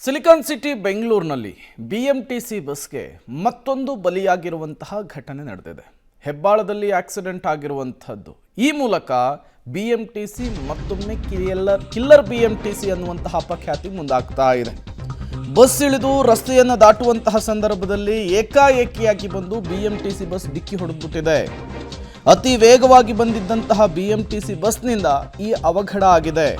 Silicon city ಬೆಂಗಳೂರಿನಲ್ಲಿ BMTC ಬಸ್ಗೆ ಮತ್ತೊಂದು ಬಲಿಯಾಗಿರುವಂತಹ ಘಟನೆ ನಡೆದಿದೆ. ಹೆಬ್ಬಾಳದಲ್ಲಿ ಆಕ್ಸಿಡೆಂಟ್ ಆಗಿರುವಂತಹದ್ದು. ಈ ಮೂಲಕ ಬಿಎಂಟಿಸಿ ಮತ್ತೊಮ್ಮೆ ಕಿಲ್ಲರ್ ಬಿಎಂಟಿಸಿ ಅನ್ನುವಂತಹ ಅಪಖ್ಯಾತಿಗೆ ಮುಂದಾಗ್ತಾ ಇದೆ. ಬಸ್ ಇಳಿದು ರಸ್ತೆಯನ್ನು ದಾಟುವಂತಹ ಸಂದರ್ಭದಲ್ಲಿ ಏಕಾಏಕಿಯಾಗಿ ಬಂದು ಬಿಎಂಟಿಸಿ ಬಸ್ ಡಿಕ್ಕಿ ಹೊಡೆದ್ಬಿಟ್ಟಿದೆ. ಅತಿ ವೇಗವಾಗಿ ಬಂದಿದ್ದಂತಹ ಬಿಎಂಟಿಸಿ ಬಸ್ನಿಂದ ಈ ಅವಘಡ ಆಗಿದೆ.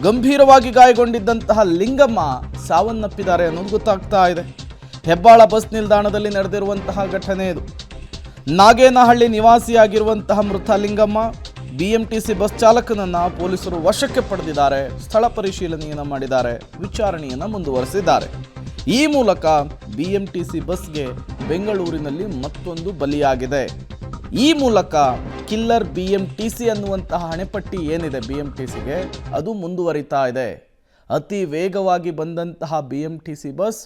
ಗಂಭೀರವಾಗಿ ಗಾಯಗೊಂಡಿದ್ದಂತಹ ಲಿಂಗಮ್ಮ ಸಾವನ್ನಪ್ಪಿದ್ದಾರೆ ಅನ್ನೋದು ಗೊತ್ತಾಗ್ತಾ ಇದೆ. ಹೆಬ್ಬಾಳ ಬಸ್ ನಿಲ್ದಾಣದಲ್ಲಿ ನಡೆದಿರುವಂತಹ ಘಟನೆ ಇದು. ನಾಗೇನಹಳ್ಳಿ ನಿವಾಸಿಯಾಗಿರುವಂತಹ ಮೃತ ಲಿಂಗಮ್ಮ ಬಿಎಂಟಿಸಿ ಬಸ್ ಚಾಲಕನನ್ನ ಪೊಲೀಸರು ವಶಕ್ಕೆ ಪಡೆದಿದ್ದಾರೆ. ಸ್ಥಳ ಪರಿಶೀಲನೆಯನ್ನು ಮಾಡಿದ್ದಾರೆ, ವಿಚಾರಣೆಯನ್ನು ಮುಂದುವರೆಸಿದ್ದಾರೆ. ಈ ಮೂಲಕ ಬಿಎಂಟಿಸಿ ಬಸ್ಗೆ ಬೆಂಗಳೂರಿನಲ್ಲಿ ಮತ್ತೊಂದು ಬಲಿಯಾಗಿದೆ. ಈ ಮೂಲಕ ಕಿಲ್ಲರ್ ಬಿಎಂಟಿಸಿ ಅನ್ನುವಂತಹ ಹಣೆಪಟ್ಟಿ ಏನಿದೆ ಬಿಎಂಟಿಸಿಗೆ ಅದು ಮುಂದುವರಿತಾ ಇದೆ. ಅತಿ ವೇಗವಾಗಿ ಬಂದಂತಹ ಬಿಎಂಟಿಸಿ ಬಸ್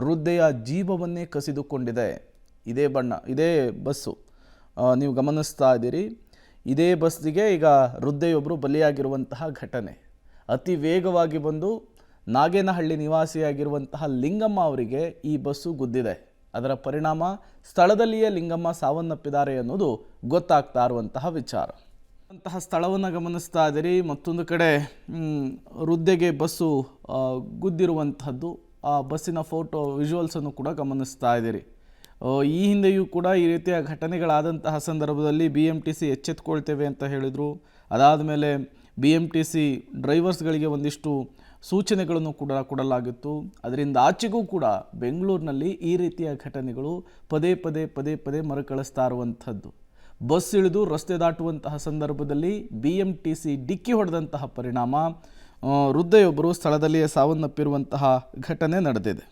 ವೃದ್ಧೆಯ ಜೀವವನ್ನೇ ಕಸಿದುಕೊಂಡಿದೆ. ಇದೇ ಬಸ್ಸು ನೀವು ಗಮನಿಸ್ತಾ ಇದ್ದೀರಿ. ಇದೇ ಬಸ್ಸಿಗೆ ಈಗ ವೃದ್ಧೆಯೊಬ್ಬರು ಬಲಿಯಾಗಿರುವಂತಹ ಘಟನೆ. ಅತಿ ವೇಗವಾಗಿ ಬಂದು ನಾಗೇನಹಳ್ಳಿ ನಿವಾಸಿಯಾಗಿರುವಂತಹ ಲಿಂಗಮ್ಮ ಅವರಿಗೆ ಈ ಬಸ್ಸು ಗುದ್ದಿದೆ. ಅದರ ಪರಿಣಾಮ ಸ್ಥಳದಲ್ಲಿಯೇ ಲಿಂಗಮ್ಮ ಸಾವನ್ನಪ್ಪಿದ್ದಾರೆ ಅನ್ನೋದು ಗೊತ್ತಾಗ್ತಾ ಇರುವಂತಹ ವಿಚಾರ. ಅಂತಹ ಸ್ಥಳವನ್ನು ಗಮನಿಸ್ತಾ ಇದ್ದೀರಿ. ಮತ್ತೊಂದು ಕಡೆ ವೃದ್ಧೆಗೆ ಬಸ್ಸು ಗುದ್ದಿರುವಂತಹದ್ದು, ಆ ಬಸ್ಸಿನ ಫೋಟೋ ವಿಜುವಲ್ಸನ್ನು ಕೂಡ ಗಮನಿಸ್ತಾ ಇದ್ದೀರಿ. ಈ ಹಿಂದೆಯೂ ಕೂಡ ಈ ರೀತಿಯ ಘಟನೆಗಳಾದಂತಹ ಸಂದರ್ಭದಲ್ಲಿ ಬಿಎಂಟಿಸಿ ಎಚ್ಚೆತ್ತುಕೊಳ್ತೇವೆ ಅಂತ ಹೇಳಿದರು. ಅದಾದ ಮೇಲೆ ಬಿಎಂಟಿಸಿ ಡ್ರೈವರ್ಸ್ಗಳಿಗೆ ಒಂದಿಷ್ಟು ಸೂಚನೆಗಳನ್ನು ಕೂಡ ಕೊಡಲಾಗಿತ್ತು. ಅದರಿಂದ ಆಚೆಗೂ ಕೂಡ ಬೆಂಗಳೂರಿನಲ್ಲಿ ಈ ರೀತಿಯ ಘಟನೆಗಳು ಪದೇ ಪದೇ ಮರುಕಳಿಸ್ತಾ ಇರುವಂಥದ್ದು. ಬಸ್ ಇಳಿದು ರಸ್ತೆ ದಾಟುವಂತಹ ಸಂದರ್ಭದಲ್ಲಿ ಬಿಎಂಟಿಸಿ ಡಿಕ್ಕಿ ಹೊಡೆದಂತಹ ಪರಿಣಾಮ ವೃದ್ಧೆಯೊಬ್ಬರು ಸ್ಥಳದಲ್ಲಿಯೇ ಸಾವನ್ನಪ್ಪಿರುವಂತಹ ಘಟನೆ ನಡೆದಿದೆ.